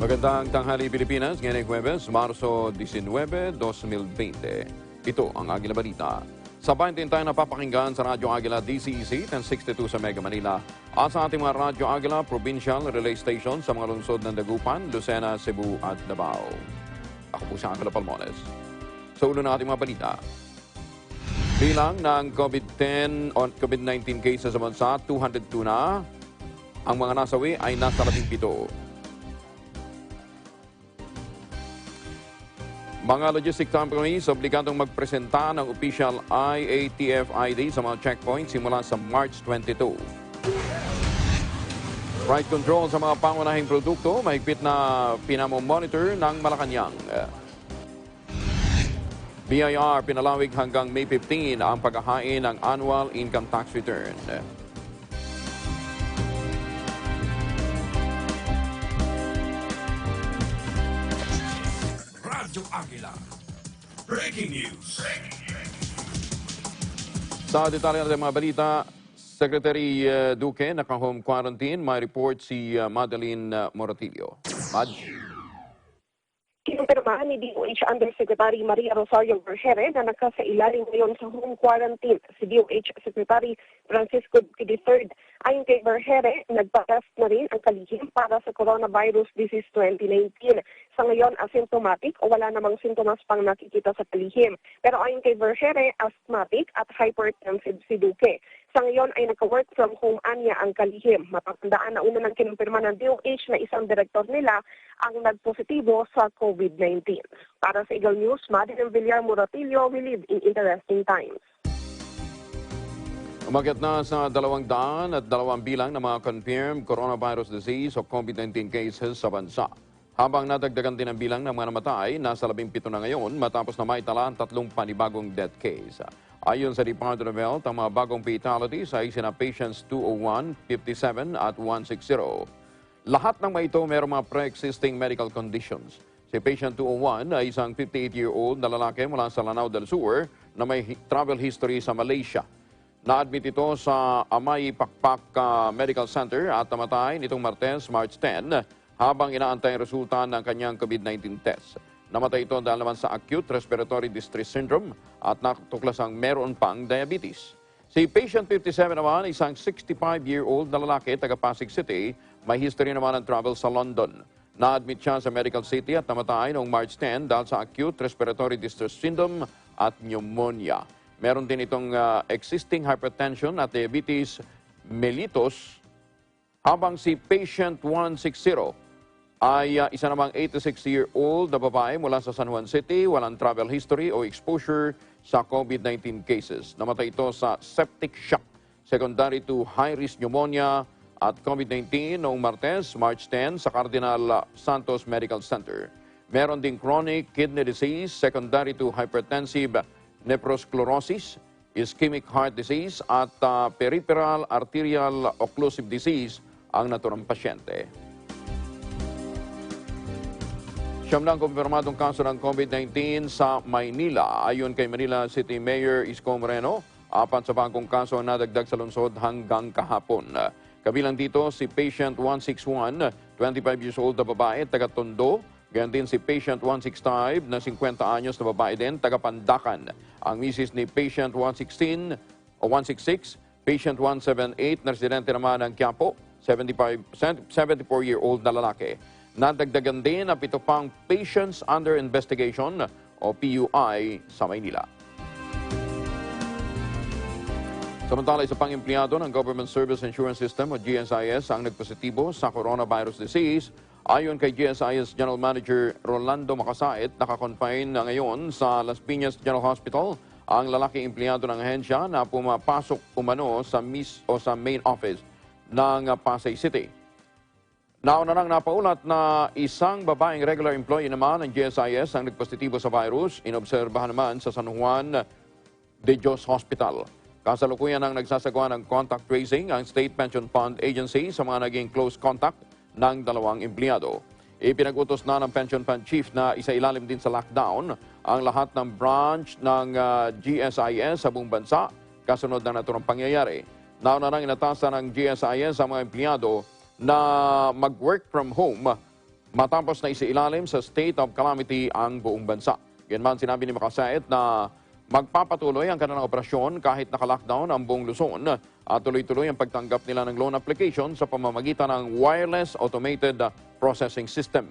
Magandang tanghali Pilipinas, ngayong Huwebes, Marso 19, 2020. Ito ang Agila Balita. Sabayan din tayo napapakinggan sa Radyo Agila DCEC 1062 sa Mega Manila at sa ating mga Radyo Agila Provincial Relay Station sa mga lungsod ng Dagupan, Lucena, Cebu at Davao. Ako po si Angelo Palmones. Sa ulo ng ating mga balita. Bilang ng COVID-10 o COVID-19 cases sa bansa, 202 na. Ang mga nasawi ay nasa 17. Mga logistic companies obligadong magpresenta ng official IATF ID sa mga checkpoints simula sa March 22. Price control sa mga pangunahing produkto, mahigpit na pinamomonitor ng Malacanang. BIR pinalawig hanggang May 15 ang paghahain ng annual income tax return. Radyo Agila. Breaking news. Sa detalye natin mga balita, Secretary Duque naka-home quarantine. May report si Madeline Moratillo. Kinumpirma ni DOH Undersecretary Maria Rosario Bergere na nakasailalim ngayon sa home quarantine si DOH Secretary Francisco III. Ayon kay Bergere, nagpa-test na rin ang kalihim para sa coronavirus disease 2019. Sa ngayon, asymptomatic o wala namang sintomas pang nakikita sa kalihim. Pero ayon kay Bergere, asthmatic at hypertensive si Duque. Sa ngayon ay naka-work from home anya ang kalihim. Matatandaan na una ng kinumpirma ng DOH na isang direktor nila ang nagpositibo sa COVID-19. Para sa Eagle News, Madeline Villar Moratillo, we live in interesting times. Umakyat na sa 200 at 2 bilang ng mga confirmed coronavirus disease o COVID-19 cases sa bansa. Habang nadagdagan din ang bilang ng mga namatay, nasa 17 na ngayon matapos na maitala ang 3 panibagong death case. Ayon sa Department of Health, ang mga bagong fatalities ay sina patients 201, 57 at 160. Lahat ng mga ito mayroong mga pre-existing medical conditions. Si patient 201 ay isang 58-year-old na lalaki mula sa Lanao del Sur na may travel history sa Malaysia. Na-admit ito sa Amay Pakpak Medical Center at namatay nitong Martes, March 10 habang inaantay ang resulta ng kanyang COVID-19 test. Namatay ito dahil naman sa acute respiratory distress syndrome at natuklasang meron pang diabetes. Si patient 57 naman, isang 65-year-old na lalaki taga Pasig City, may history naman ng travel sa London. Na-admit siya sa Medical City at namatay noong March 10 dahil sa acute respiratory distress syndrome at pneumonia. Meron din itong existing hypertension at diabetes mellitus, habang si patient 160 ay isa namang 86-year-old na babae mula sa San Juan City, walang travel history o exposure sa COVID-19 cases. Namatay ito sa septic shock, secondary to high-risk pneumonia at COVID-19 noong Martes, March 10 sa Cardinal Santos Medical Center. Meron ding chronic kidney disease, secondary to hypertensive nephrosclerosis, ischemic heart disease at peripheral arterial occlusive disease ang naturang pasyente. Siyam na ang kumpirmadong kaso ng COVID-19 sa Maynila. Ayon kay Manila City Mayor Isko Moreno, 4 sa bagong kaso ang nadagdag sa lungsod hanggang kahapon. Kabilang dito si patient 161, 25 years old na babae, taga Tondo. Ganyan din si patient 165 na 50 anyos na babae din, taga Pandacan. Ang misis ni patient 116 o 166, patient 178 na residente naman ng Quiapo, 74-year-old na lalaki. Nadagdagan din ang 7 pang patients under investigation o PUI sa Maynila. Samantala, isa pang empleyado ng Government Service Insurance System o GSIS ang nagpositibo sa coronavirus disease. Ayon kay GSIS General Manager Rolando Macasait, nakakonfine na ngayon sa Las Piñas General Hospital ang lalaking empleyado ng ahensya na pumapasok umano sa main office ng Pasay City. Nauna nang napaulat na isang babaeng regular employee naman ng GSIS ang nagpositibo sa virus. Inobserbahan naman sa San Juan de Dios Hospital. Kasalukuyan ang nagsasagawa ng contact tracing ang State Pension Fund Agency sa mga naging close contact ng 2 empleyado. Ipinag-utos na ng Pension Fund Chief na isailalim din sa lockdown ang lahat ng branch ng GSIS sa buong bansa kasunod ng naturang pangyayari. Nauna nang inatasan ng GSIS sa mga empleyado na mag-work from home matapos na isilalim sa state of calamity ang buong bansa. Ganman sinabi ni Makasait na magpapatuloy ang kanilang operasyon kahit naka-lockdown ang buong Luzon at tuloy-tuloy ang pagtanggap nila ng loan application sa pamamagitan ng wireless automated processing system.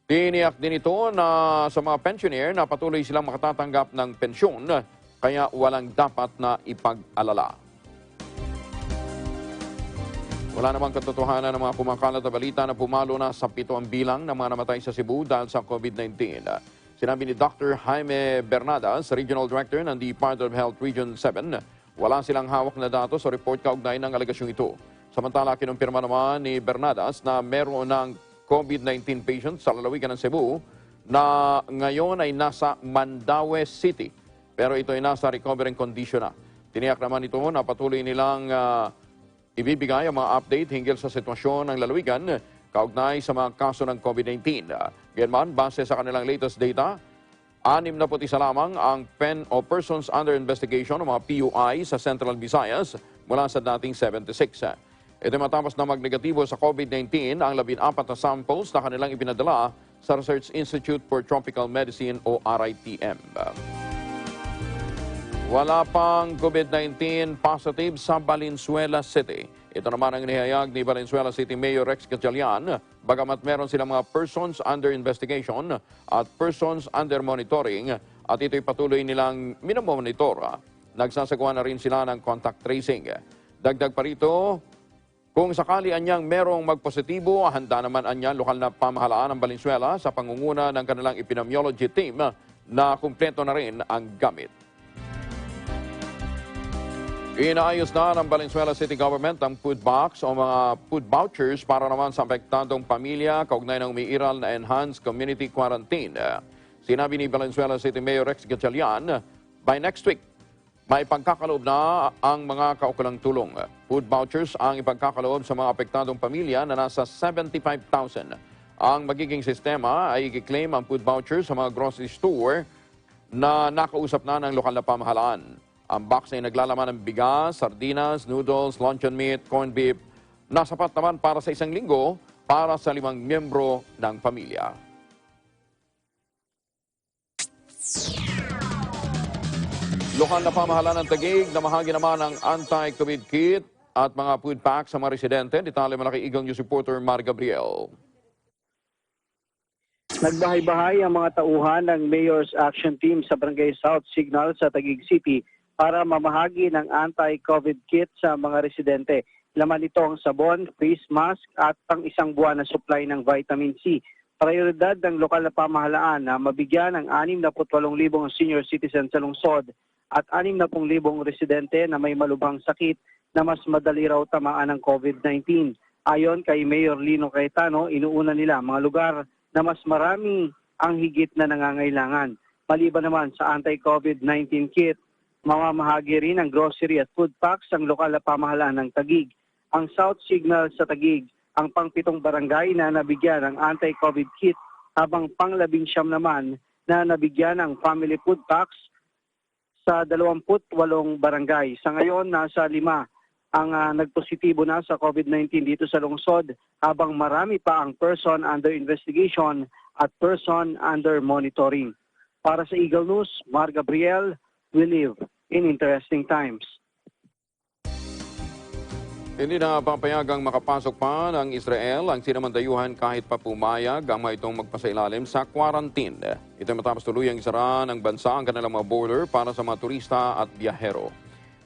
Tiniyak din ito na sa mga pensioner na patuloy silang makatatanggap ng pensyon kaya walang dapat na ipag-alala. Wala namang katotohanan ng mga kumakalat na balita na pumalo na sa 7 ang bilang ng mga namatay sa Cebu dahil sa COVID-19. Sinabi ni Dr. Jaime Bernadas, Regional Director ng Department of Health Region 7, wala silang hawak na datos sa report kaugnay ng alagasyong ito. Samantala, kinumpirma naman ni Bernadas na meron ng COVID-19 patients sa lalawigan ng Cebu na ngayon ay nasa Mandaue City. Pero ito ay nasa recovering condition na. Tiniyak naman ito na patuloy nilang ibibigay ang mga update hinggil sa sitwasyon ng lalawigan kaugnay sa mga kaso ng COVID-19. Ganyan, base sa kanilang latest data, 61 lamang ang persons under investigation o mga PUI sa Central Visayas mula sa dating 76. Ito matapos na magnegatibo sa COVID-19 ang 14 na samples na kanilang ipinadala sa Research Institute for Tropical Medicine o RITM. Wala pang COVID-19 positive sa Valenzuela City. Ito naman ang inihayag ni Valenzuela City Mayor Rex Gatchalian, bagamat meron silang mga persons under investigation at persons under monitoring at ito'y patuloy nilang minomonitor. Nagsasagawa na rin sila ng contact tracing. Dagdag pa rito, kung sakali anyang merong magpositibo, handa naman anya lokal na pamahalaan ng Valenzuela sa pangunguna ng kanilang epidemiology team na kumpleto na rin ang gamit. Inaayos na ng Valenzuela City Government ang food box o mga food vouchers para naman sa apektadong pamilya kaugnay ng umiiral na enhanced community quarantine. Sinabi ni Valenzuela City Mayor Rex Gatchalian, by next week, may pagkakaloob na ang mga kaukulang tulong. Food vouchers ang ipagkakaloob sa mga apektadong pamilya na nasa 75,000. Ang magiging sistema ay i-claim ang food vouchers sa mga grocery store na nakausap na ng lokal na pamahalaan. Ang box ay naglalaman ng bigas, sardinas, noodles, luncheon meat, corned beef, na sapat naman para sa 1 linggo para sa 5 miyembro ng pamilya. Lokal na pamahalaan ng Taguig na mahagi naman ang anti-COVID kit at mga food packs sa mga residente. Detalye malaki Eagle News reporter Mar Gabriel. Nagbahay-bahay ang mga tauhan ng Mayor's Action Team sa Barangay South Signal sa Taguig City para mamahagi ng anti-COVID kit sa mga residente. Laman nito ang sabon, face mask at ang 1 buwan na supply ng vitamin C. Prioridad ng lokal na pamahalaan na mabigyan ng 68,000 senior citizens sa lungsod at 60,000 residente na may malubhang sakit na mas madali raw tamaan ng COVID-19. Ayon kay Mayor Lino Cayetano, inuuna nila mga lugar na mas marami ang higit na nangangailangan. Maliban naman sa anti-COVID-19 kit, mamamahagi rin ng grocery at food packs ang lokal na pamahalaan ng Taguig. Ang South Signal sa Taguig, ang pang-7 barangay na nabigyan ng anti-COVID kit, habang pang-19 naman na nabigyan ng family food packs sa 28 barangay. Sa ngayon, nasa 5 ang nagpositibo na sa COVID-19 dito sa lungsod, habang marami pa ang person under investigation at person under monitoring. Para sa Eagle News, Mar Gabriel, we live in interesting times. Hindi na papayagang makapasok pa ng Israel ang sinamantayuhan kahit pa pumayag ang mga itong magpasailalim sa quarantine. Ito matapos tuluyang isara ng bansa ang kanilang mga border para sa mga turista at biyahero.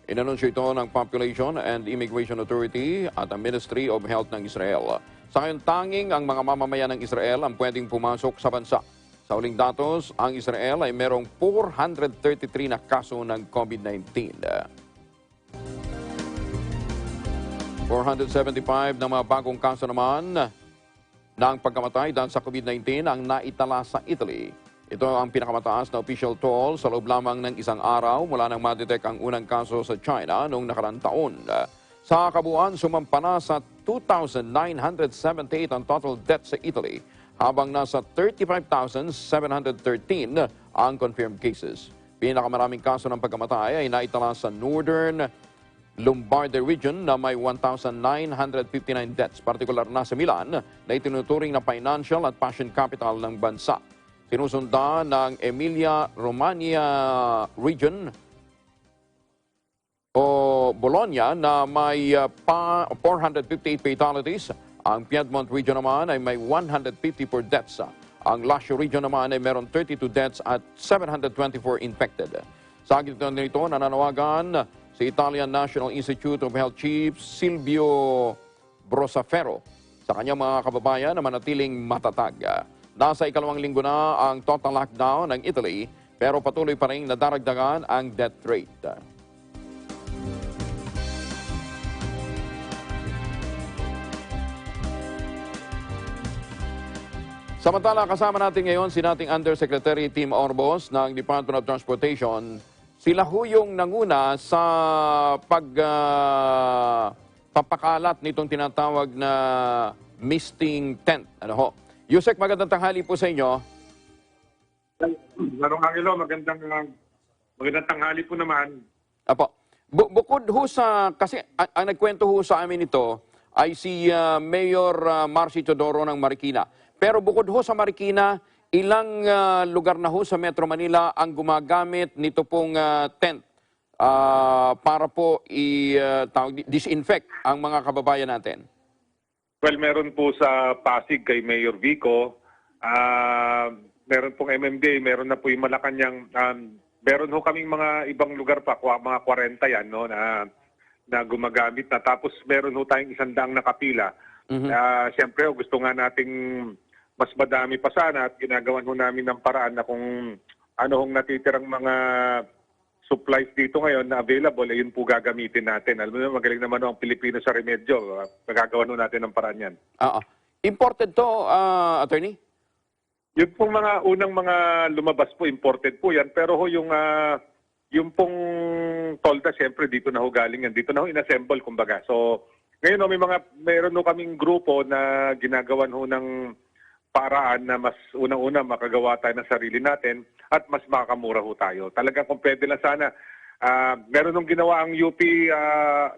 Inanunsyo ito ng Population and Immigration Authority at ang Ministry of Health ng Israel. Sa ngayon, tanging ang mga mamamayan ng Israel ang pwedeng pumasok sa bansa. Sa uling datos, ang Israel ay merong 433 na kaso ng COVID-19. 475 na mga bagong kaso naman ng pagkamatay dahil sa COVID-19 ang naitala sa Italy. Ito ang pinakamataas na official toll sa loob lamang ng 1 araw mula nang ma-detect ang unang kaso sa China noong nakaraang taon. Sa kabuuan, sumampa na sa 2,978 ang total deaths sa Italy, habang nasa 35,713 ang confirmed cases. Pinakamaraming kaso ng pagkamatay ay naitala sa Northern Lombardy region na may 1,959 deaths, partikular na sa Milan na itinuturing na financial at fashion capital ng bansa. Sinusundan ng Emilia-Romagna region o Bologna na may 458 fatalities. Ang Piedmont region naman ay may 154 deaths. Ang Lazio region naman ay meron 32 deaths at 724 infected. Sa agit nito, nananawagan si Italian National Institute of Health Chief Silvio Brosafero sa kanyang mga kababayan na manatiling matatag. Nasa ikalawang linggo na ang total lockdown ng Italy pero patuloy pa rin nadaragdagan ang death rate. Samantala, kasama natin ngayon si nating Undersecretary Tim Orbos ng Department of Transportation. Sila ho yung nanguna sa papakalat nitong tinatawag na misting tent. Ano ho? Yusek, magandang tanghali po sa inyo. Manong Angelo, magandang tanghali po naman. Apo. Bukod ho sa, kasi ang nagkwento ho sa amin ito ay si Mayor Marcy Teodoro ng Marikina. Pero bukod ho sa Marikina, ilang lugar na ho sa Metro Manila ang gumagamit nito pong tent para po disinfect ang mga kababayan natin? Well, meron po sa Pasig kay Mayor Vico, meron pong MMDA, meron na po yung Malacanang, meron ho kaming mga ibang lugar pa, mga 40 yan, no, na gumagamit na. Tapos meron ho tayong 100 na kapila. Siyempre, gusto nga nating mas madami pa sana at ginagawan ho namin ng paraan na kung ano hong natitirang mga supplies dito ngayon na available, ayun po gagamitin natin. Alam mo, magaling naman ang Pilipino sa remedyo. Magagawan ho natin ng paraan yan. Imported to, attorney? Yung pong mga unang mga lumabas po, imported po yan. Pero ho yung pong tolda, siyempre dito na ho galing yan. Dito na ho inassemble, kumbaga. So, ngayon ho, mayroon ho kaming grupo na ginagawan ho ng paraan na mas unang-una makagawa tayo ng sarili natin at mas makakamura ho tayo. Talagang kung pwede lang sana, meron nung ginawa ang UP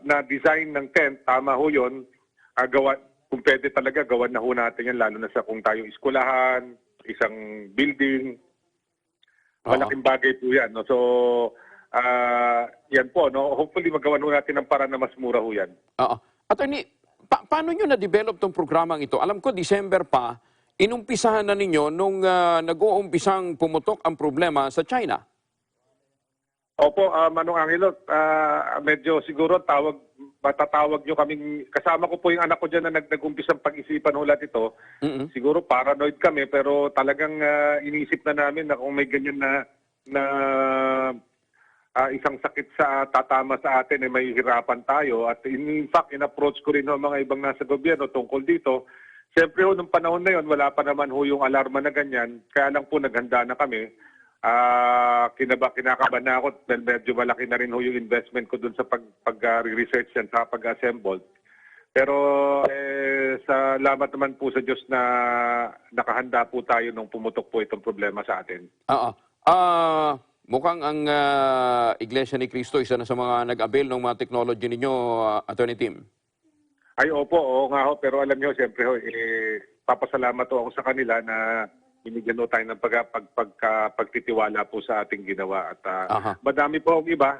na design ng tent, tama ho yun, kung pwede talaga gawan na ho natin yan, lalo na sa kung tayo iskulahan, isang building, malaking bagay po yan. No? So, yan po, no? Hopefully magawan ho natin ng paraan na mas mura ho yan. Attorney, paano nyo na-develop tong programang ito? Alam ko, December pa, inumpisahan na ninyo nung nag-uumpisang pumutok ang problema sa China. Opo, Manong Angelo, medyo siguro matatawag nyo kaming, kasama ko po yung anak ko dyan na nag-umpisang pag-isipan ulat ito. Siguro paranoid kami, pero talagang inisip na namin na kung may ganyan na isang sakit sa tatama sa atin, may hirapan tayo. At in fact, in-approach ko rin ng mga ibang nasa gobyerno tungkol dito. Siyempre ho, nung panahon na yon, wala pa naman ho yung alarma na ganyan. Kaya lang po naghanda na kami. Kinakabahan na ako dahil medyo malaki na rin ho yung investment ko dun sa pag-research yan, sa pag-assemble. Pero salamat naman po sa Diyos na nakahanda po tayo nung pumutok po itong problema sa atin. Mukhang ang Iglesia ni Cristo isa na sa mga nag-avail ng mga technology ninyo, Attorney Tim. Ay, opo, oo nga ho. Pero alam niyo, siyempre ho, papasalamat ho ako sa kanila na binigyan ho tayo ng pagtitiwala po sa ating ginawa. At madami po ang iba.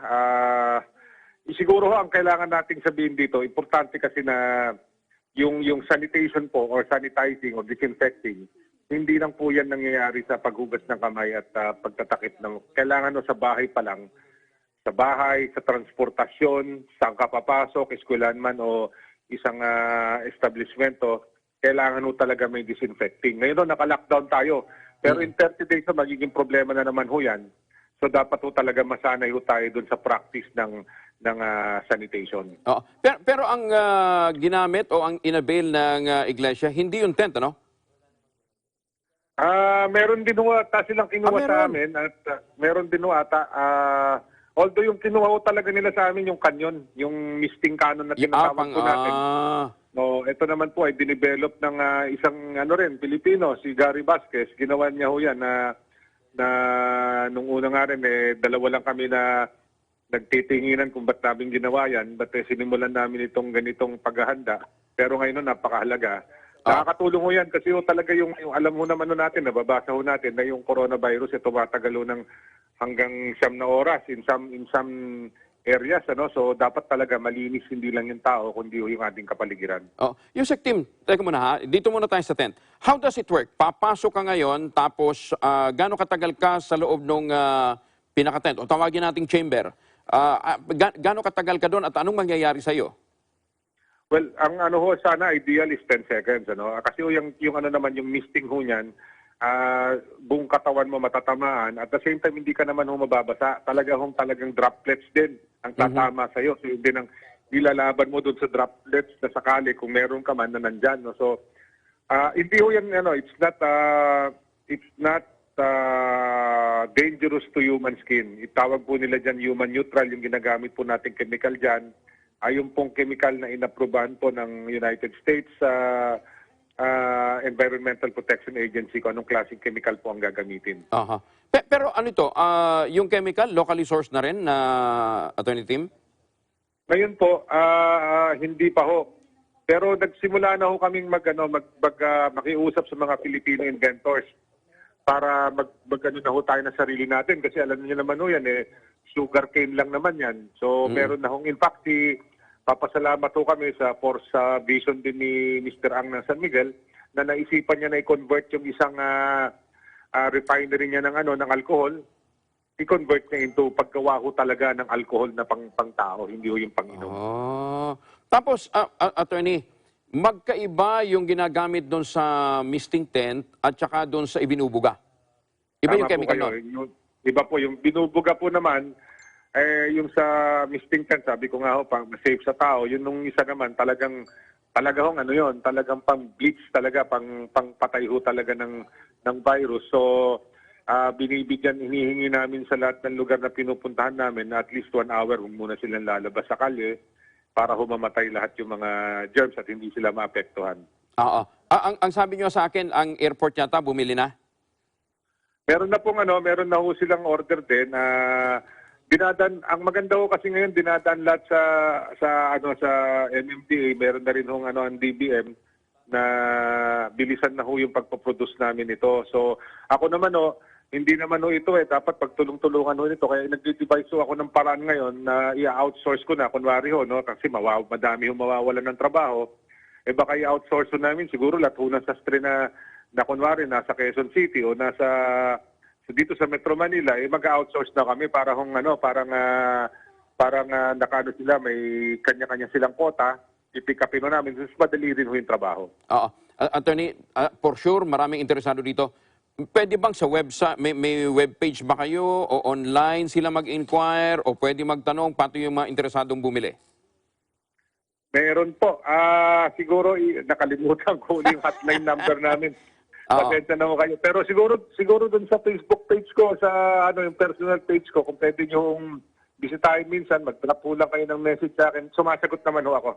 Siguro ho, ang kailangan nating sabihin dito, importante kasi na yung sanitation po or sanitizing or disinfecting, hindi lang po yan nangyayari sa paghugas ng kamay at pagtatakip ng... Kailangan ho sa bahay pa lang. Sa bahay, sa transportasyon, saan ka papasok, eskwelahan man o isang establishmento, kailangan ho talaga may disinfecting. Ngayon ho, naka-lockdown tayo. Pero in 30 days na magiging problema na naman ho yan. So dapat ho talaga masanay ho tayo dun sa practice ng sanitation. Pero ang ginamit o ang inavail ng iglesia, hindi yung tent, ano? Meron din ho ata silang kinuha sa amin. At meron din ho ata... although yung kinuha ko talaga nila sa amin yung canyon, yung misting cannon na tinatawag po natin. No, ito naman po ay dinevelop ng isang Pilipino, si Gary Vasquez. Ginawa niya ho yan na nung una nga rin, dalawa lang kami na nagtitinginan kung ba't namin ginawa yan, ba't sinimulan namin itong ganitong paghahanda. Pero ngayon napakahalaga. Nakakatulong ho yan kasi talaga yung alam mo naman natin, nababasa ho natin na yung coronavirus tumatagal ng hanggang 9 na oras in some areas. So dapat talaga malinis hindi lang yung tao, kundi yung ating kapaligiran. Yusek Tim, teka muna ha, dito muna tayo sa tent. How does it work? Papasok ka ngayon, tapos gaano katagal ka sa loob ng pinaka-tent o tawagin nating chamber? Gaano katagal ka doon at anong mangyayari sa iyo? Well, ang sana ideal is 10 seconds. Kasi yung naman, yung misting ho niyan, buong katawan mo matatamaan. At the same time, hindi ka naman mababasa. Talagang droplets din ang tatama sa iyo. So, yun din ang ilalaban mo doon sa droplets na sakali kung meron ka man na nandyan. So, hindi ho yan, it's not dangerous to human skin. Itawag po nila dyan human neutral, yung ginagamit po nating chemical dyan. Yung pong chemical na inaprubahan po ng United States Environmental Protection Agency kung anong klaseng chemical po ang gagamitin. Pero ano ito, yung chemical, locally sourced na rin, Attorney Tim? Ngayon po, hindi pa ho. Pero nagsimula na ho kaming makiusap sa mga Filipino inventors para magkano na ho tayo na sarili natin. Kasi alam niyo naman ho yan, sugar cane lang naman yan. So meron na hong, in fact, papasalamat ho kami sa vision din ni Mr. Ang ng San Miguel na naisipan niya na i-convert yung isang refinery niya ng alcohol, i-convert niya into paggawa ho talaga ng alcohol na pang-tao, hindi ho yung pang-inom. Tapos, Attorney, magkaiba yung ginagamit doon sa misting tent at saka doon sa ibinubuga. Iba yung chemical doon? Iba po, yung binubuga po naman, yung sa misting tent, sabi ko nga ho, pang safe sa tao. Yun nung isa naman, talagang talagang pang-bleach talaga, pang-patay ho talaga ng virus. So, hinihingi namin sa lahat ng lugar na pinupuntahan namin na at least 1 hour muna silang lalabas sa kalye para humamatay lahat yung mga germs at hindi sila maapektuhan. Ang sabi niyo sa akin, ang airport yata bumili na? Meron na ho silang order din. Ang maganda ho kasi ngayon dinadaan lahat sa MMDA, meron na rin ang DBM na bilisan na ho yung pagpo-produce namin ito. So ako naman hindi naman ito dapat pagtulong-tulungan nito, kaya nagde-devise ako ng paraan ngayon na i-outsource ko na kunwari kasi madami mawawalan ng trabaho. Baka i-outsource namin siguro lahat ng sastre na kunwari nasa Quezon City o dito sa Metro Manila, mag-outsource na kami para parang nakano sila, may kanya-kanya silang quota, i-pick upin namin, madali rin yung trabaho. Attorney, for sure, maraming interesado dito. Pwede bang sa website, may webpage ba kayo o online sila mag-inquire o pwede magtanong pati yung mga interesadong bumili? Meron po. Siguro nakalimutan ko yung hotline number namin. Pasensya na mo kayo. Pero siguro dun sa Facebook page ko, sa yung personal page ko, kung pwede nyo bisitahin minsan, mag-drop po lang kayo ng message sa akin. Sumasagot naman ho ako.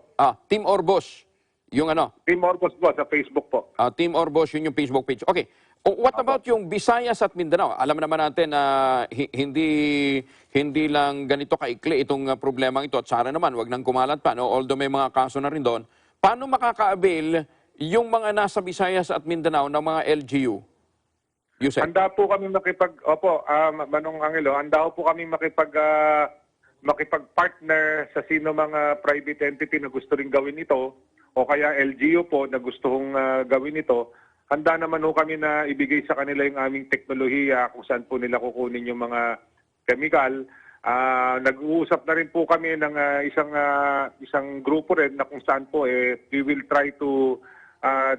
Team Orbos, yung Team Orbos po, sa Facebook po. Team Orbos, yun yung Facebook page. Okay. What about yung Visayas at Mindanao? Alam naman natin na hindi lang ganito kaikli itong problemang ito. At sana naman, wag nang kumalat pa. Although may mga kaso na rin doon. Paano makaka-avail yung mga nasa Visayas at Mindanao ng mga LGU? Yusek? Handa po kami Manong Angelo, handa po kami makipag-partner sa sino mga private entity na gusto rin gawin ito o kaya LGU po na gustong gawin ito. Handa naman kami na ibigay sa kanila yung aming teknolohiya kung saan po nila kukunin yung mga chemical. Nag-uusap na rin po kami ng isang grupo rin na kung saan po we will try to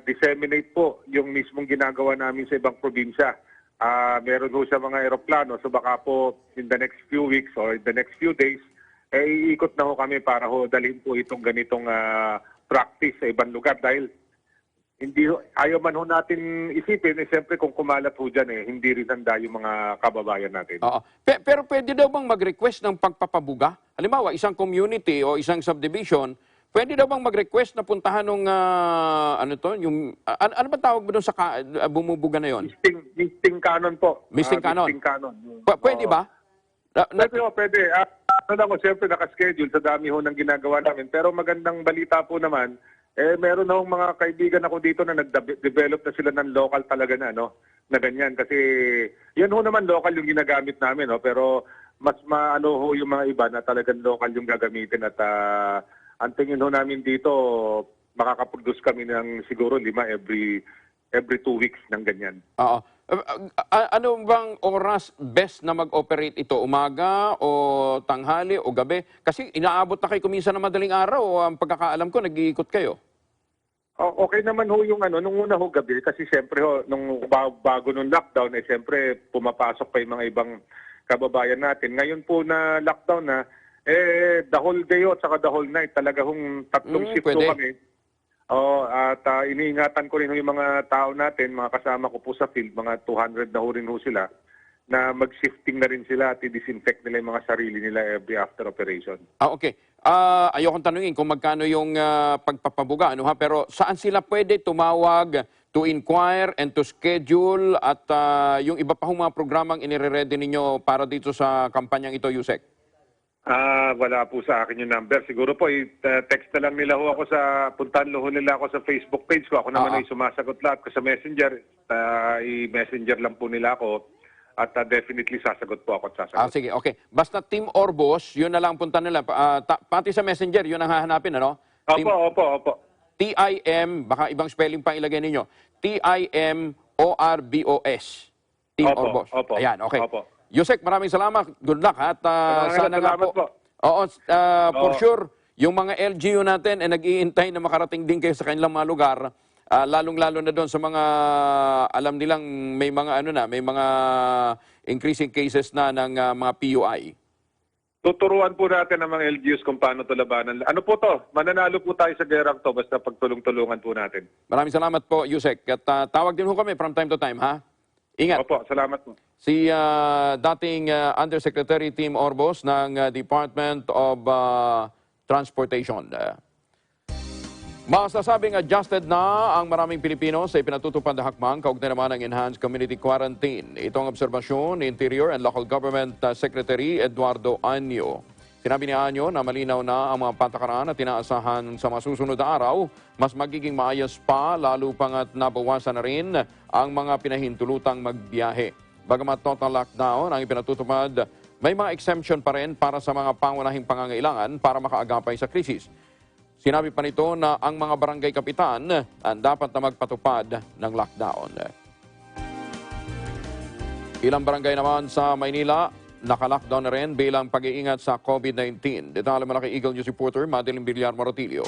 disseminate po yung mismong ginagawa namin sa ibang probinsya. Meron po sa mga aeroplano, so baka po in the next few weeks or in the next few days, iikot na kami para dalhin po itong ganitong practice sa ibang lugar dahil ayaw man natin isipin, siyempre kung kumalat dyan, hindi rin handa yung mga kababayan natin. Pero pwede daw bang mag-request ng pagpapabuga? Halimbawa, isang community o isang subdivision, pwede daw bang mag-request na puntahan ng, ano ba tawag mo doon sa bumubuga na yon? Misting canon po. Misting canon? Misting canon. Pwede ba? Pwede. ano lang, siyempre nakaschedule sa dami ho ng ginagawa namin. Pero magandang balita po naman, meron na hong mga kaibigan ako dito na nag-develop na sila ng local talaga na, no? Na ganyan. Kasi yan ho naman local yung ginagamit namin, no? Pero mas maano ho yung mga iba na talagang local yung gagamitin at ang tingin ho namin dito, makakaproduce kami ng siguro 5 every 2 weeks ng ganyan. Oo. Ano bang oras best na mag-operate ito? Umaga o tanghali o gabi? Kasi inaabot na kayo kuminsan ng madaling araw o ang pagkakaalam ko, nag-iikot kayo. Okay naman ho yung nung una ho gabi kasi siyempre ho, nung bago nung lockdown, siyempre pumapasok pa yung mga ibang kababayan natin. Ngayon po na lockdown na, the whole day ho, tsaka the whole night, talaga hong tatlong shift ho kami. At iniingatan ko rin yung mga tao natin, mga kasama ko po sa field, mga 200 na ho rin ho sila, na mag-shifting na rin sila at i-disinfect nila yung mga sarili nila every after operation. Okay. Ayokong tanungin kung magkano yung pagpapabuga, ano ha? Pero saan sila pwede tumawag to inquire and to schedule at yung iba pa hong mga programang inire-ready ninyo para dito sa kampanyang ito, Yusek? Wala po sa akin yung number. Siguro po, text na lang nila ho ako puntahan ho nila ako sa Facebook page ko. Ako naman ay sumasagot lahat ko sa Messenger. I-Messenger lang po nila ako. At definitely sasagot po ako at sasagot. Sige, okay. Basta Team Orbos, yun na lang punta nila. Pati sa Messenger, yun ang hahanapin, ano? Opo. TIM, baka ibang spelling pa ilagay ninyo. TIMORBOS. Team Orbos. Opo. Ayan, okay. Opo. Yusek, maraming salamat. Good luck. At sana nga po. Oo, for sure, yung mga LGU natin ay nag-iintay na makarating din kayo sa kanilang mga lugar. Lalong-lalo na doon sa mga alam nilang may mga may mga increasing cases na ng mga PUI. Tuturuan po natin ang mga LGUs kung paano ito labanan. Ano po to? Mananalo po tayo sa gerang to basta pagtulong-tulungan po natin. Maraming salamat po, Yusek. At tawag din ho kami from time to time, ha? Ingat. Opo, salamat po. Si dating Undersecretary Tim Orbos ng Department of Transportation. Masasabing adjusted na ang maraming Pilipino sa ipinatutupad na hakbang kaugnay naman ng Enhanced Community Quarantine. Itong obserbasyon ni Interior and Local Government Secretary Eduardo Anyo. Sinabi ni Anyo na malinaw na ang mga patakaran at tinaasahan sa masusunod na araw, mas magiging maayos pa lalo pangat nabawasan na rin ang mga pinahintulutang magbiyahe. Bagamat total lockdown ang ipinatutupad, may mga exemption pa rin para sa mga pangunahing pangangailangan para makaagapay sa krisis. Sinabi pa nito na ang mga barangay kapitan ang dapat na magpatupad ng lockdown. Ilang barangay naman sa Maynila, naka-lockdown na rin bilang pag-iingat sa COVID-19. Detalye mula kay Eagle News reporter Madeline Villar Morotilio.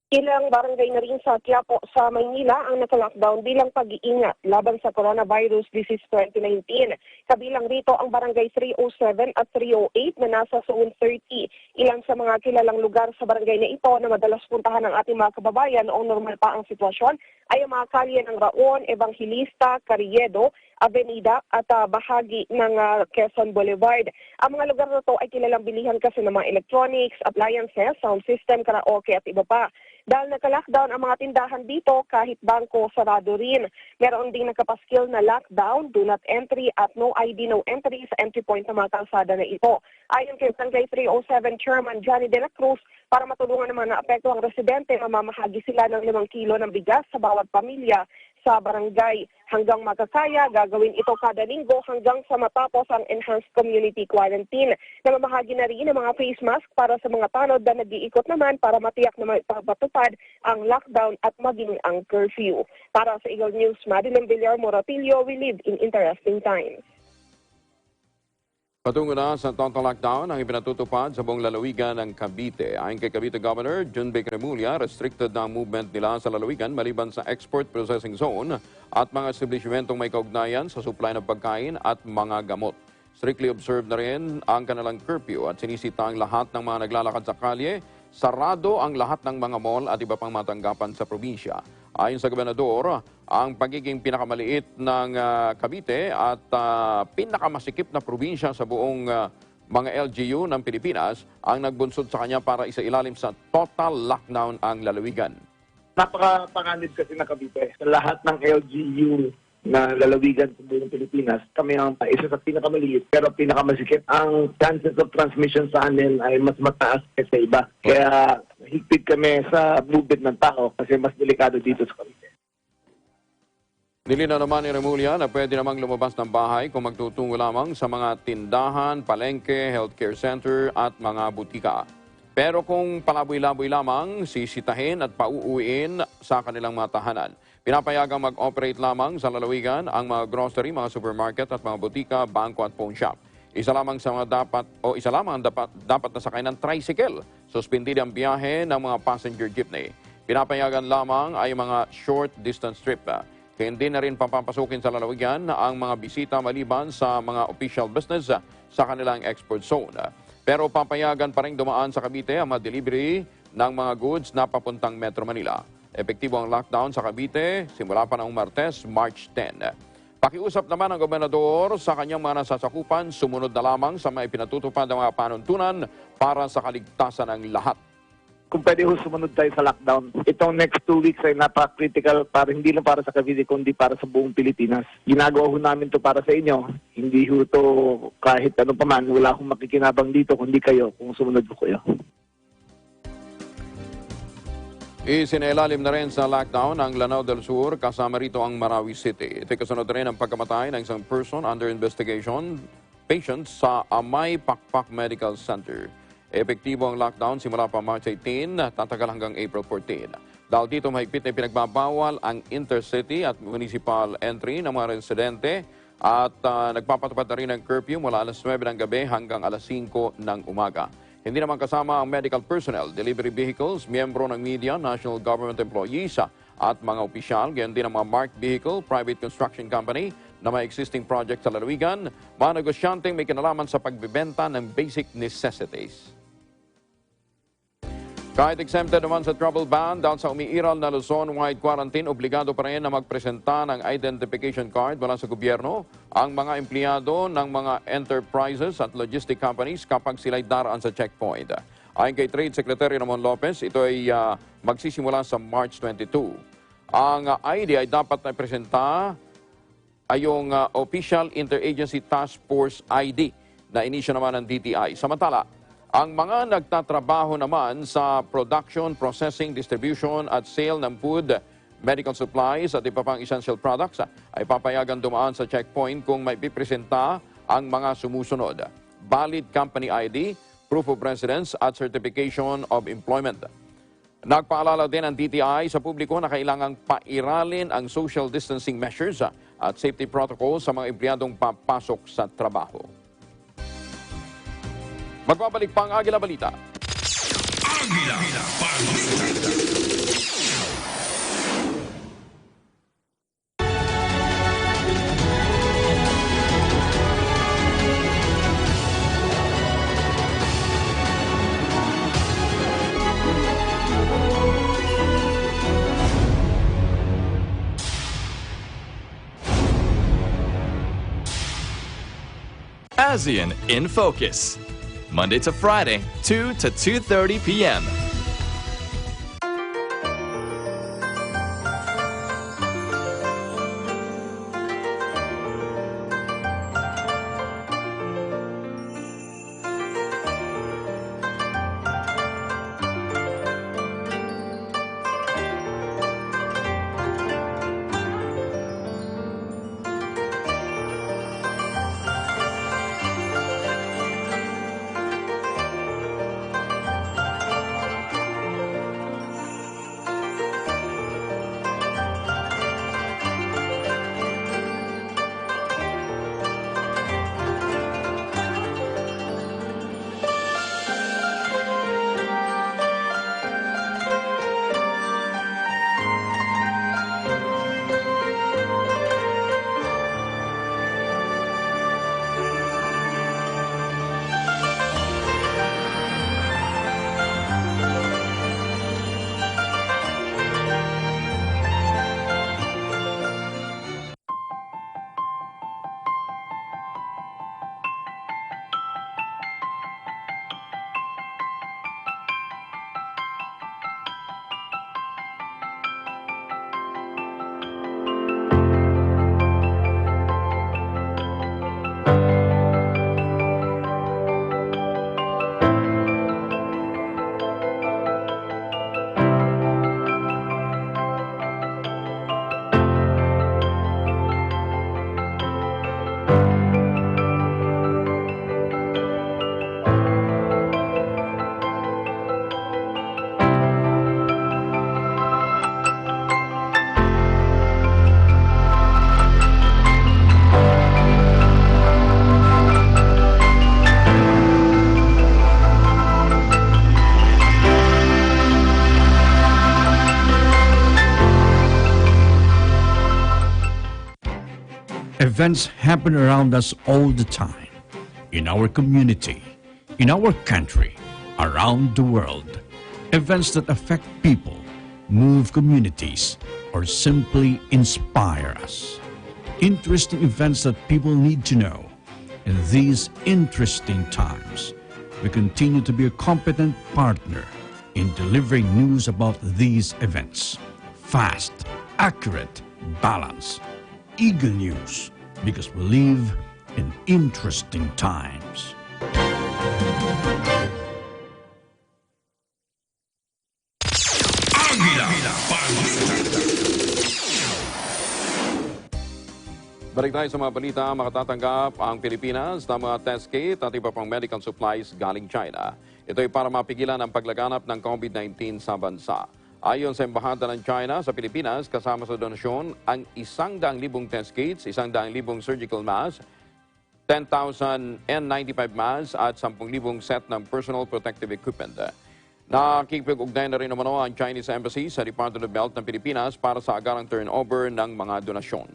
Ilang barangay na rin sa Quiapo sa Maynila ang naka-lockdown bilang pag-iingat laban sa coronavirus disease 2019. Kabilang rito ang barangay 307 at 308 na nasa zone 30. Ilang sa mga kilalang lugar sa barangay na ito na madalas puntahan ng ating mga kababayan noong normal pa ang sitwasyon ay ang mga kalye ng Raon, Evangelista, Carriedo, Avenida at bahagi ng Quezon Boulevard. Ang mga lugar na ito ay kilalang bilihan kasi ng mga electronics, appliances, sound system, karaoke at iba pa. Dahil naka-lockdown ang mga tindahan dito, kahit bangko sarado rin. Meron ding nakapaskil na lockdown, do not entry at no ID, no entry sa entry point ng mga kalsada na ito. Ayon kay Barangay 307 Chairman Johnny De La Cruz, para matulungan naman na apekto ang residente, mamamahagi sila ng 5 kilo ng bigas sa bawat pamilya sa barangay. Hanggang makakaya, gagawin ito kada linggo hanggang sa matapos ang Enhanced Community Quarantine. Namamahagi na rin ang mga face mask para sa mga tanod na nag-iikot naman para matiyak na mapatupad ang lockdown at maging ang curfew. Para sa Eagle News, Madeline Villar Morotilio, we live in interesting times. Patungo na sa total lockdown ang ipinatutupad sa buong lalawigan ng Cavite. Ayon kay Cavite Governor Jun B. Cremulya, restricted na ang movement nila sa lalawigan maliban sa export processing zone at mga establishmentong may kaugnayan sa supply ng pagkain at mga gamot. Strictly observed na rin ang kanilang curfew at sinisita ang lahat ng mga naglalakad sa kalye. Sarado ang lahat ng mga mall at iba pang matanggapan sa probinsya. Ayon sa gobernador, ang pagiging pinakamaliit ng Cavite at pinakamasikip na probinsya sa buong mga LGU ng Pilipinas ang nagbunsod sa kanya para isailalim sa total lockdown ang lalawigan. Napakapanganib kasi na Cavite sa lahat ng LGU na lalawigan sa buong Pilipinas. Kami ang isa sa pinakamaliit pero pinakamasikip. Ang chances of transmission sa amin ay mas mataas kaysa iba. Kaya higpit kami sa movement ng tao kasi mas delikado dito sa Cavite. Nilinaw naman ni Remulla na pwede namang lumabas ng bahay kung magtutungo lamang sa mga tindahan, palengke, healthcare center at mga butika. Pero kung palaboy-laboy lamang, sisitahin at pauuwiin sa kanilang mga tahanan. Pinapayagang mag-operate lamang sa lalawigan ang mga grocery, mga supermarket at mga butika, bangko at pawn shop. Isa lamang ang dapat na sakay ng tricycle. Suspendid ang biyahe ng mga passenger jeepney. Pinapayagan lamang ay mga short distance trip. Hindi na rin papapasukin sa lalawigan ang mga bisita maliban sa mga official business sa kanilang export zone. Pero papayagan pa rin dumaan sa Cavite ang mga delivery ng mga goods na papuntang Metro Manila. Epektibo ang lockdown sa Cavite simula pa noong Martes, March 10. Pakiusap naman ng gobernador sa kanyang mga nasasakupan, sumunod na lamang sa mga ipinatutupad ng mga panuntunan para sa kaligtasan ng lahat. Kung pwede sumunod tayo sa lockdown, itong next 2 weeks ay napaka-critical para hindi lang para sa Cavite kundi para sa buong Pilipinas. Ginagawa ho namin to para sa inyo. Hindi ho to kahit ano pa man, wala akong makikinabang dito kundi kayo kung sumunod ko kayo. Isinailalim na rin sa lockdown ang Lanao del Sur kasama rito ang Marawi City. Ito'y kasunod rin ang pagkamatay ng isang person under investigation patient sa Amay Pakpak Medical Center. Epektibo ang lockdown simula pa March 18, tatagal hanggang April 14. Dahil dito mahigpit na pinagbabawal ang intercity at municipal entry ng mga residente at nagpapatupad na rin ang curfew mula alas 9 ng gabi hanggang alas 5 ng umaga. Hindi naman kasama ang medical personnel, delivery vehicles, miyembro ng media, national government employees at mga opisyal, gayon din ang mga marked vehicle, private construction company na may existing project sa lalawigan, mga negosyanteng may kinalaman sa pagbibenta ng basic necessities. Kahit exempted naman sa travel ban dahil sa umiiral na Luzon-wide quarantine, obligado pa rin na magpresenta ng identification card mula sa gobyerno ang mga empleyado ng mga enterprises at logistic companies kapag sila'y daraan sa checkpoint. Ayon kay Trade Secretary Ramon Lopez, ito ay magsisimula sa March 22. Ang ID ay dapat na presenta ay yung Official Interagency Task Force ID na inisyo naman ng DTI. Samantala, ang mga nagtatrabaho naman sa production, processing, distribution at sale ng food, medical supplies at iba pang essential products ay papayagan dumaan sa checkpoint kung may pipresenta ang mga sumusunod. Valid company ID, proof of residence at certification of employment. Nagpaalala din ang DTI sa publiko na kailangang pairalin ang social distancing measures at safety protocols sa mga empleyadong papasok sa trabaho. Magbabalik pa ang Agila Balita. Agila Balita. ASEAN in Focus. Monday to Friday, 2 to 2:30 p.m. Events happen around us all the time, in our community, in our country, around the world. Events that affect people, move communities, or simply inspire us. Interesting events that people need to know. In these interesting times, we continue to be a competent partner in delivering news about these events. Fast, accurate, balanced. Eagle News, because we live in interesting times. Agila, Balita. Balik tayo sa mga balita, makatatanggap ang Pilipinas ng mga test kit at iba pang medical supplies galing China. Ito ay para mapigilan ang paglaganap ng COVID-19 sa bansa. Ayon sa Embahada ng China sa Pilipinas, kasama sa donasyon ang 100,000 test kits, 100,000 surgical masks, 10,000 N95 masks at 10,000 set ng personal protective equipment. Nakikipag-ugnay na rin naman ang Chinese Embassy sa Department of Health ng Pilipinas para sa agarang turnover ng mga donasyon.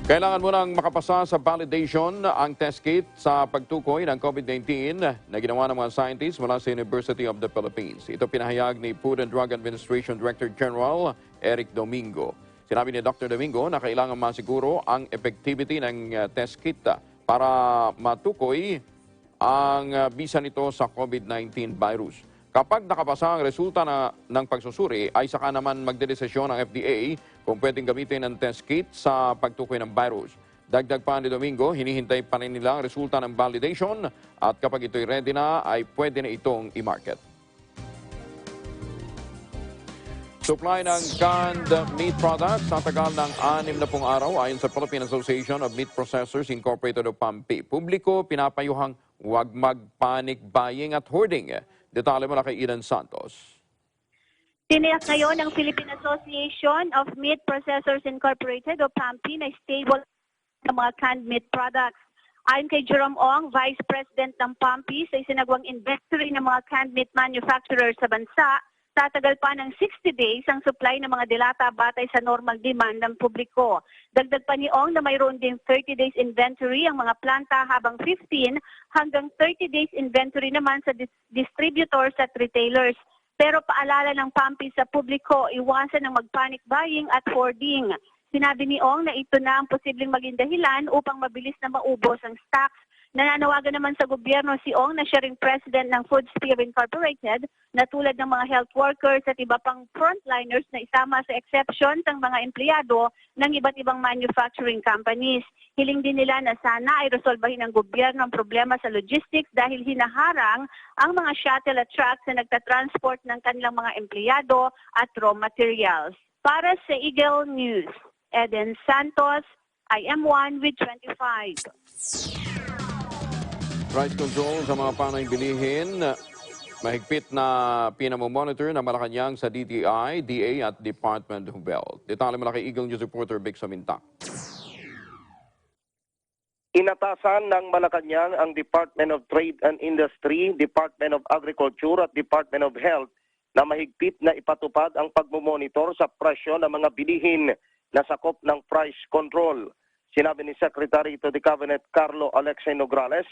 Kailangan mo nang makapasa sa validation ang test kit sa pagtukoy ng COVID-19 na ginawa ng mga scientists mula sa University of the Philippines. Ito pinahayag ni Food and Drug Administration Director General Eric Domingo. Sinabi ni Dr. Domingo na kailangan masiguro ang effectivity ng test kit para matukoy ang bisa nito sa COVID-19 virus. Kapag nakapasa ang resulta ng pagsusuri, ay saka naman magdedesisyon ang FDA kung pwedeng gamitin ang test kit sa pagtukoy ng virus. Dagdag pa ni Domingo, hinihintay pa rin nila ang resulta ng validation at kapag ito'y ready na, ay pwede na itong i-market. Supply ng canned meat products sa tagal ng 60 araw ayon sa Philippine Association of Meat Processors Incorporated o PAMPI. Publiko pinapayuhang huwag mag-panic buying at hoarding. Detalye mula kay Eden Santos. Tiniyak ngayon ng Philippine Association of Meat Processors Incorporated o PAMPI na stable ng mga canned meat products. Ayon kay Jerome Ong, Vice President ng PAMPI, sa isinagawang inventory ng mga canned meat manufacturers sa bansa, tatagal pa ng 60 days ang supply ng mga dilata batay sa normal demand ng publiko. Dagdag pa ni Ong na mayroon din 30 days inventory ang mga planta habang 15 hanggang 30 days inventory naman sa distributors at retailers. Pero paalala ng PAMPI sa publiko, iwasan ang mag-panic buying at hoarding. Sinabi ni Ong na ito na ang posibleng maging dahilan upang mabilis na maubos ang stocks. Nananawagan naman sa gobyerno si Ong na siya ring president ng Food Sphere Incorporated na tulad ng mga health workers at iba pang frontliners na isama sa exception ng mga empleyado ng iba't ibang manufacturing companies. Hiling din nila na sana ay resolbahin ng gobyerno ang problema sa logistics dahil hinaharang ang mga shuttle at trucks na nagtatransport ng kanilang mga empleyado at raw materials. Para sa Eagle News, Eden Santos, IM1 with 25. Price control sa mga panayang bilihin. Mahigpit na pinamomonitor ng Malacanang sa DTI, DA at Department of Health. Detalye mula kay Eagle News reporter Vic Samintak. Inatasan ng Malacanang ang Department of Trade and Industry, Department of Agriculture at Department of Health na mahigpit na ipatupad ang pagmomonitor sa presyo ng mga bilihin na sakop ng price control. Sinabi ni Secretary to the Cabinet Carlo Alexei Nograles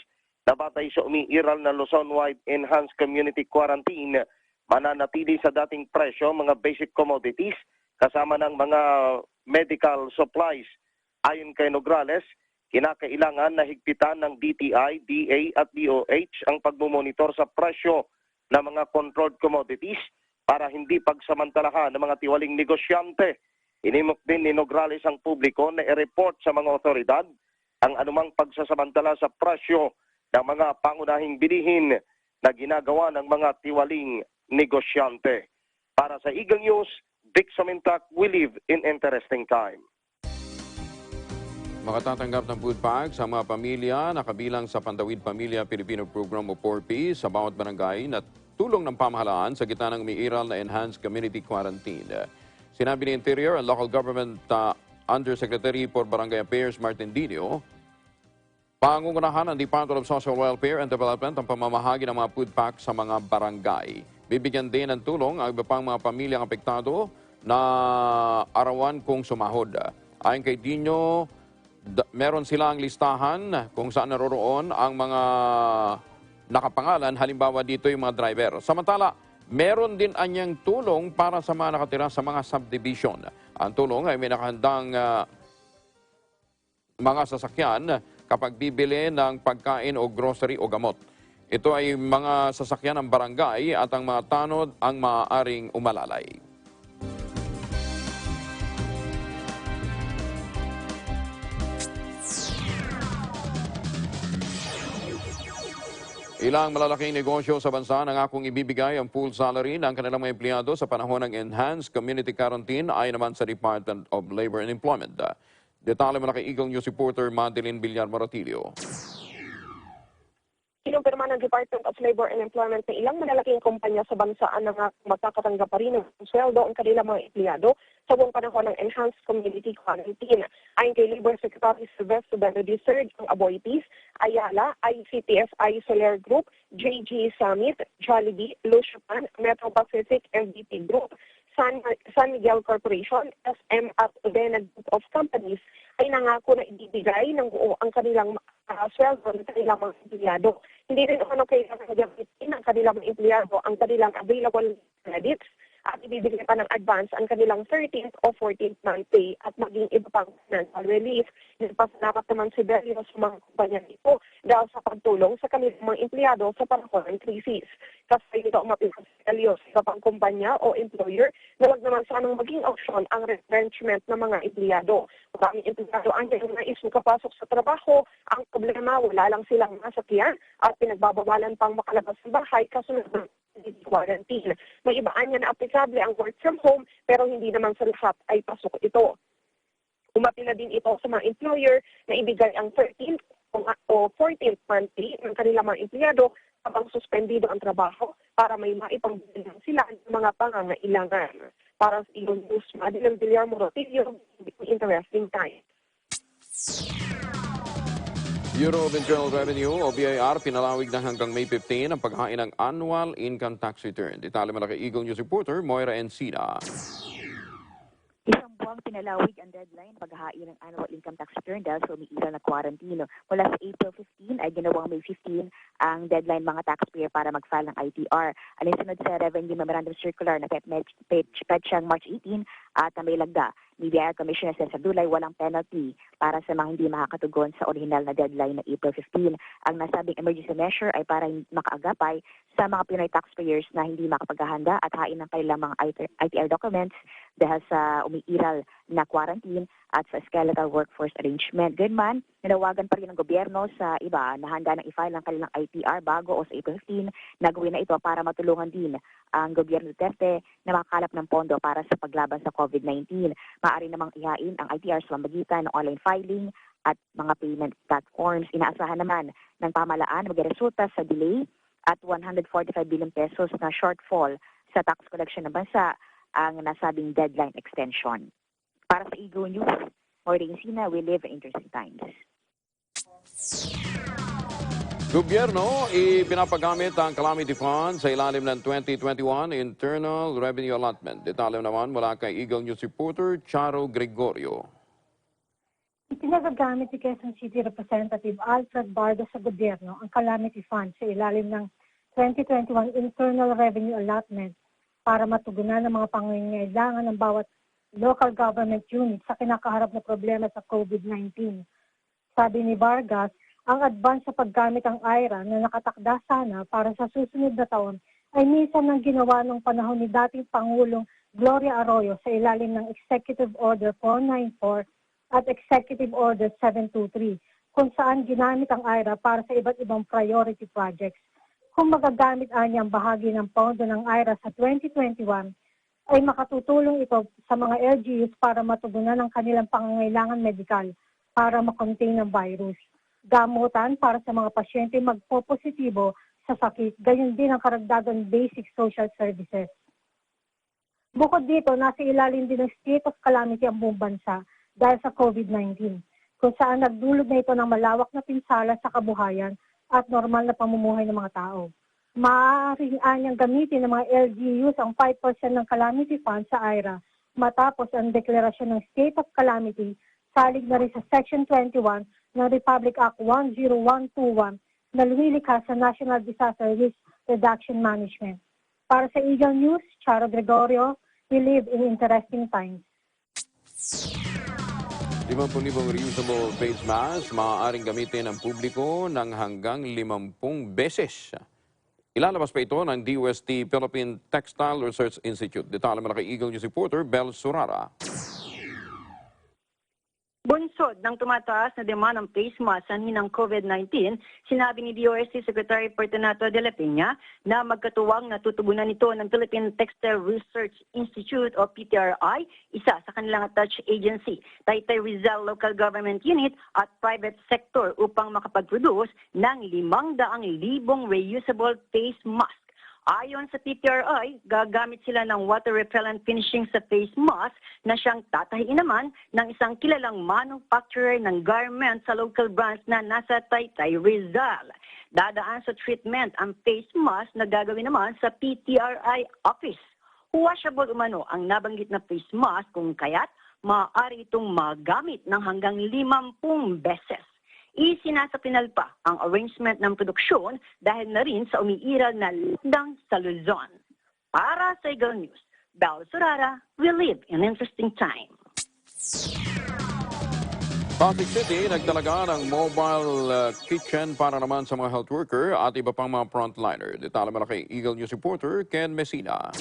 na batay sa umiiral na Luzon-wide Enhanced Community Quarantine, mananatili sa dating presyo mga basic commodities kasama ng mga medical supplies. Ayon kay Nograles, kinakailangan na higpitan ng DTI, DA at DOH ang pagmumonitor sa presyo ng mga controlled commodities para hindi pagsamantalahan ng mga tiwaling negosyante. Inimok din ni Nograles ang publiko na i-report sa mga otoridad ang anumang pagsasamantala sa presyo ng mga pangunahing bilihin na ginagawa ng mga tiwaling negosyante. Para sa Eagle News, Vic Samintak, we live in interesting time. Makatatanggap ng food pack sa mga pamilya na kabilang sa Pandawid Pamilya Pilipino Program o 4P sa bawat barangay na tulong ng pamahalaan sa gitna ng umiiral na Enhanced Community Quarantine. Sinabi ni Interior and Local Government Undersecretary for Barangay Affairs Martin Dino, pangungunahan ng Department of Social Welfare and Development ang pamamahagi ng mga food pack sa mga barangay. Bibigyan din ng tulong ang iba pang mga pamilyang apektado na arawan kung sumahod. Ayon kay Dino, meron silang listahan kung saan naroroon ang mga nakapangalan, halimbawa dito yung mga driver. Samantala, meron din anyang tulong para sa mga nakatira sa mga subdivision. Ang tulong ay may nakahandang mga sasakyan kapag bibili ng pagkain o grocery o gamot. Ito ay mga sasakyan ng barangay at ang mga tanod ang maaaring umalalay. Ilang malalaking negosyo sa bansa nangakong ibibigay ang full salary ng kanilang mga empleyado sa panahon ng Enhanced Community Quarantine ayon naman sa Department of Labor and Employment. Detalye mo na kay Eagle News reporter Madeline Villar Moratilio. Kinumpirma ng Department of Labor and Employment na ilang malalaking kumpanya sa bansa ang magkakatanggap pa rin ng sweldo ang kanilang mga empleyado sa buong panahon ng Enhanced Community Quarantine. Ayon kay Labor Secretary Sylvester III, ang Aboitiz, Ayala, ICTSI Solar Group, JG Summit, Jollibee, Lucian, Metro Pacific, MVP Group, San Miguel Corporation, SM at Udena Group of Companies ay nangako na ibibigay ng buo ang kanilang sweldo ng kanilang mga empleyado. Hindi rin kailangan gamitin ng kanilang mga empleyado ang kanilang available credits at ibibigay pa ng advance ang kanilang 13th o 14th month pay at maging iba pang financial relief. Nagpasalamat naman si Belio sa mga kumpanya nito dahil sa pagtulong sa kanilang mga empleyado sa panahon ng krisis. Kasi ito ang mapipas si Belio sa iba pang kumpanya o employer na wag naman sanang maging option ang retrenchment ng mga empleyado. Maraming empleyado ang nais makapasok sa trabaho. Ang problema, wala lang silang masakyan at pinagbabawalan pang makalabas sa bahay kasunod ng quarantine. May ibaan niya na aplikable ang work from home pero hindi naman sa lahat ay pasok ito. Umapila din ito sa mga employer na ibigay ang 13th o 14th month pay ng kanilang mga empleyado habang suspendido ang trabaho para may maipangbili sila ng mga pangangailangan. Para sa Eagle News, Madeline Villar Moratilio, interesting time. Bureau of Internal Revenue o BIR pinalawig na hanggang May 15 ang paghain ng annual income tax return. Detalye mo na kay Eagle News reporter Moira Encina. Isang buwang pinalawig ang deadline paghahain ng annual income tax return dahil sa umiiral na quarantine. Mula sa April 15 ay ginawang May 15 ang deadline mga taxpayer para mag-file ng ITR. Alinsunod sa Revenue Memorandum Circular na petsyang March 18 at may lagda. Ni BIR Commissioner Cesar Dulay, walang penalty para sa mga hindi makakatugon sa original na deadline na April 15. Ang nasabing emergency measure ay para makaagapay sa mga Pinoy taxpayers na hindi makapaghahanda at hain ng kanilang mga ITR documents dahil sa umiiral na quarantine at sa skeletal workforce arrangement. Gayunman, nanawagan pa rin ng gobyerno sa iba na handa ng i-file ng kanilang ITR bago o sa April 15 na gawin na ito para matulungan din ang gobyerno Duterte na makakalap ng pondo para sa paglaban sa COVID-19. Maaari namang ihain ang ITR sa pamamagitan ng online filing at mga payment platforms. Inaasahan naman ng pamahalaan magresulta sa delay at 145 billion pesos na shortfall sa tax collection ng bansa ang nasabing deadline extension. Para sa Eagle News, Maureen Sina, we live in interesting times. Gobyerno, ipinapagamit ang calamity fund sa ilalim ng 2021 Internal Revenue Allotment. Detalye naman mula kay Eagle News reporter Charo Gregorio. Ipinagamit ni Quezon City Representative Alfred Bardo sa gobyerno ang calamity fund sa ilalim ng 2021 Internal Revenue Allotment para matugunan ang mga pangangailangan ng bawat local government unit sa kinakaharap na problema sa COVID-19. Sabi ni Vargas, ang advance sa paggamit ng IRA na nakatakda sana para sa susunod na taon ay minsan nang ginawa ng panahon ni dating Pangulong Gloria Arroyo sa ilalim ng Executive Order 494 at Executive Order 723 kung saan ginamit ang IRA para sa iba't ibang priority projects. Kung magagamit ang bahagi ng pondo ng IRA sa 2021, ay makatutulong ito sa mga LGUs para matugunan ang kanilang pangangailangan medikal para makontain ang virus. Gamutan para sa mga pasyente magpo-positibo sa sakit, gayon din ang karagdagang basic social services. Bukod dito, nasa ilalim din ng state of calamity ang buong bansa dahil sa COVID-19, kung saan nagdulot na ito ng malawak na pinsala sa kabuhayan at normal na pamumuhay ng mga tao. Maaaring anyang gamitin ng mga LGUs ang 5% ng calamity fund sa IRA matapos ang deklarasyon ng state of calamity salig na rin sa Section 21 ng Republic Act 10121 na lumilikha sa National Disaster Risk Reduction Management. Para sa Eagle News, Charo Gregorio, we live in interesting times. 50,000 reusable face mask maaaring gamitin ng publiko ng hanggang 50 beses. Ilalabas pa ito ng DOST Philippine Textile Research Institute. Detalye mula kay Eagle News reporter Bel Surara. Bunsod ng tumataas na demand ng face mask sanhi ng COVID-19, sinabi ni DOST Secretary Fortunato de la Peña na magkatuwang natutugunan nito ng Philippine Textile Research Institute o PTRI, isa sa kanilang attached agency, Taytay Rizal Local Government Unit at private sector upang makapag-produce ng 500,000 reusable face mask. Ayon sa PTRI, gagamit sila ng water-repellent finishing sa face mask na siyang tatahiin naman ng isang kilalang manufacturer ng garment sa local branch na nasa Taytay, Rizal. Dadaan sa treatment ang face mask na gagawin naman sa PTRI office. Washable umano ang nabanggit na face mask kung kaya't maaari itong magamit ng hanggang 50 beses. Isinasapinal pa ang arrangement ng produksyon dahil na rin sa umiiral na lockdown sa Luzon. Para sa Eagle News, Bel Surara, we live in interesting time. Pasig City nagdalaga ng mobile kitchen para naman sa mga health worker at iba pang mga frontliner. Detalye mula kay Eagle News reporter Ken Messina.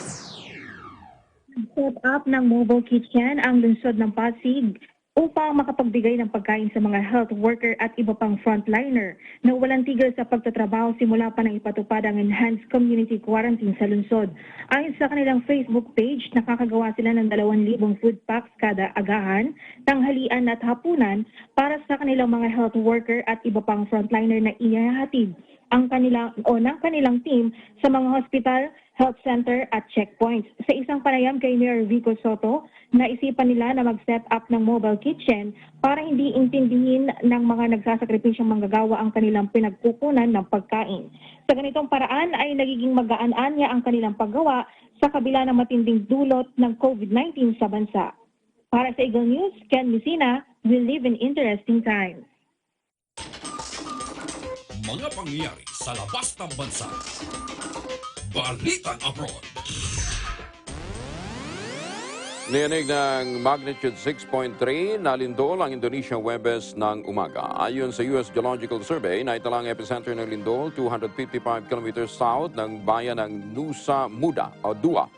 Set up ng mobile kitchen ang lungsod ng Pasig upang makapagbigay ng pagkain sa mga health worker at iba pang frontliner na walang tigil sa pagtatrabaho simula pa ng ipatupad ang enhanced community quarantine sa lungsod. Ayon sa kanilang Facebook page, nakakagawa sila ng 2,000 food packs kada agahan, tanghalian at hapunan para sa kanilang mga health worker at iba pang frontliner na ihahatid ang ng kanilang team sa mga hospital, health center at checkpoints. Sa isang panayam kay Mayor Vico Soto, naisipan nila na mag-set up ng mobile kitchen para hindi intindihin ng mga nagsasakripisyong manggagawa ang kanilang pinagkukunan ng pagkain. Sa ganitong paraan ay nagiging magaan-an niya ang kanilang paggawa sa kabila ng matinding dulot ng COVID-19 sa bansa. Para sa Eagle News, Ken Messina, we live in interesting times. Mga pangyayari sa labas ng bansa. Balitang Abroad. Niyanig ng magnitude 6.3 na lindol ang Indonesia Webes ng umaga. Ayon sa US Geological Survey, naitalang epicenter ng lindol 255 kilometers south ng bayan ng Nusa Muda o Dua.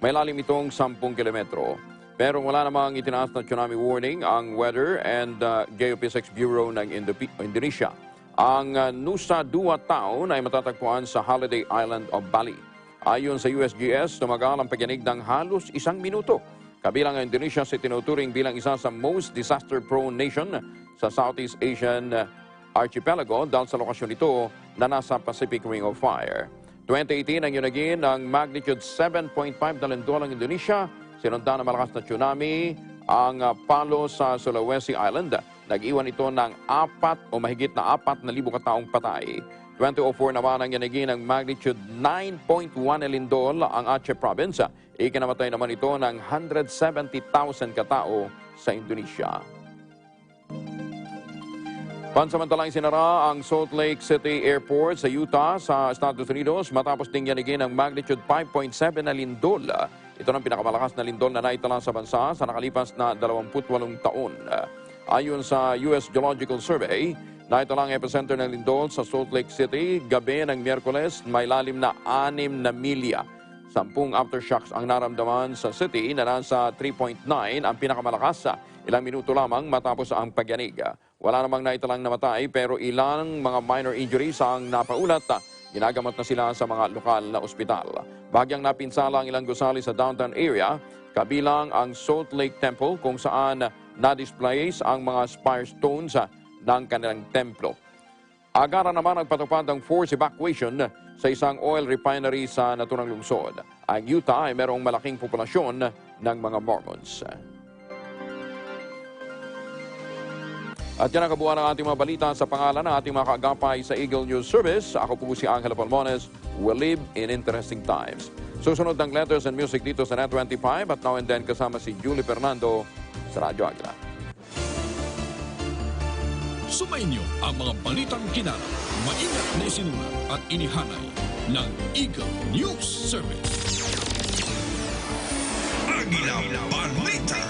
May lalim itong 10 kilometro. Pero wala namang itinaas na tsunami warning ang Weather and Geophysics Bureau ng Indonesia. Ang Nusa Dua Town ay matatagpuan sa Holiday Island of Bali. Ayon sa USGS, tumagal ang pagyanig ng halos 1 minuto. Kabilang ang Indonesia sa tinuturing bilang isa sa most disaster-prone nation sa Southeast Asian archipelago dahil sa lokasyon ito na nasa Pacific Ring of Fire. 2018 ang yunagin ng magnitude 7.5 na lindol ang Indonesia. Sinundan ng malakas na tsunami ang Palo sa Sulawesi Island. Nag-iwan ito ng 4 o mahigit na 4,000 kataong patay. 2004 naman ang yanigin ng magnitude 9.1 na lindol ang Aceh Province. Ikinamatay naman ito ng 170,000 katao sa Indonesia. Pansamantalang sinara ang Salt Lake City Airport sa Utah sa Estados Unidos matapos ding yanigin ng magnitude 5.7 na lindol. Ito ang pinakamalakas na lindol na naitala sa bansa sa nakalipas na 28 taon. Ayon sa US Geological Survey, naitalang epicenter ng lindol sa Salt Lake City gabi ng Miyerkules, may lalim na 6 na milya. 10 aftershocks ang naramdaman sa city na nasa 3.9 ang pinakamalakas sa ilang minuto lamang matapos ang pagyanig. Wala namang naitalang namatay pero ilang mga minor injuries ang napaulat. Ginagamot na sila sa mga lokal na ospital. Bagyang napinsala ang ilang gusali sa downtown area, kabilang ang Salt Lake Temple kung saan na-displays ang mga spire stones ng kanilang templo. Agara naman ang patupad ng forced evacuation sa isang oil refinery sa naturang lungsod. Ang Utah ay merong malaking populasyon ng mga Mormons. At yan ang kabuuan ng ating mga balita sa pangalan ng ating mga kaagapay sa Eagle News Service. Ako po si Angela Palmones. We live in interesting times. Susunod ng letters and music dito sa Net 25 at now and then kasama si Julie Fernando sa Radyo Agila. Sumainyo ang mga balitang kinara, maingat na isinulat at inihanay ng Eagle News Service. Agila Balita.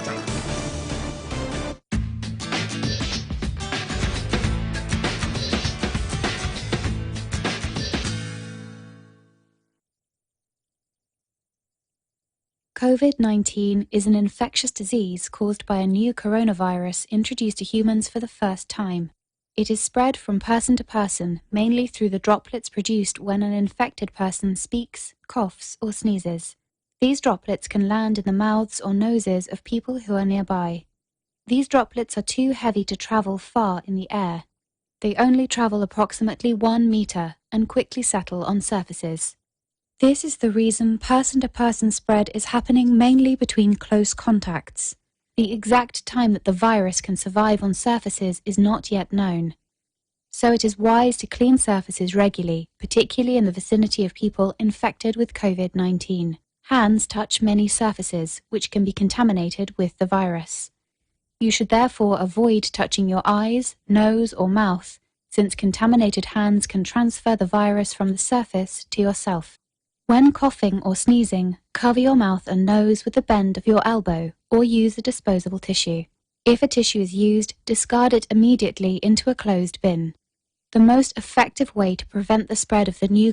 COVID-19 is an infectious disease caused by a new coronavirus introduced to humans for the first time. It is spread from person to person, mainly through the droplets produced when an infected person speaks, coughs, or sneezes. These droplets can land in the mouths or noses of people who are nearby. These droplets are too heavy to travel far in the air. They only travel approximately 1 meter and quickly settle on surfaces. This is the reason person-to-person spread is happening mainly between close contacts. The exact time that the virus can survive on surfaces is not yet known. So it is wise to clean surfaces regularly, particularly in the vicinity of people infected with COVID-19. Hands touch many surfaces, which can be contaminated with the virus. You should therefore avoid touching your eyes, nose, or mouth, since contaminated hands can transfer the virus from the surface to yourself. When coughing or sneezing, cover your mouth and nose with the bend of your elbow or use a disposable tissue. If a tissue is used, discard it immediately into a closed bin. The most effective way to prevent the spread of the new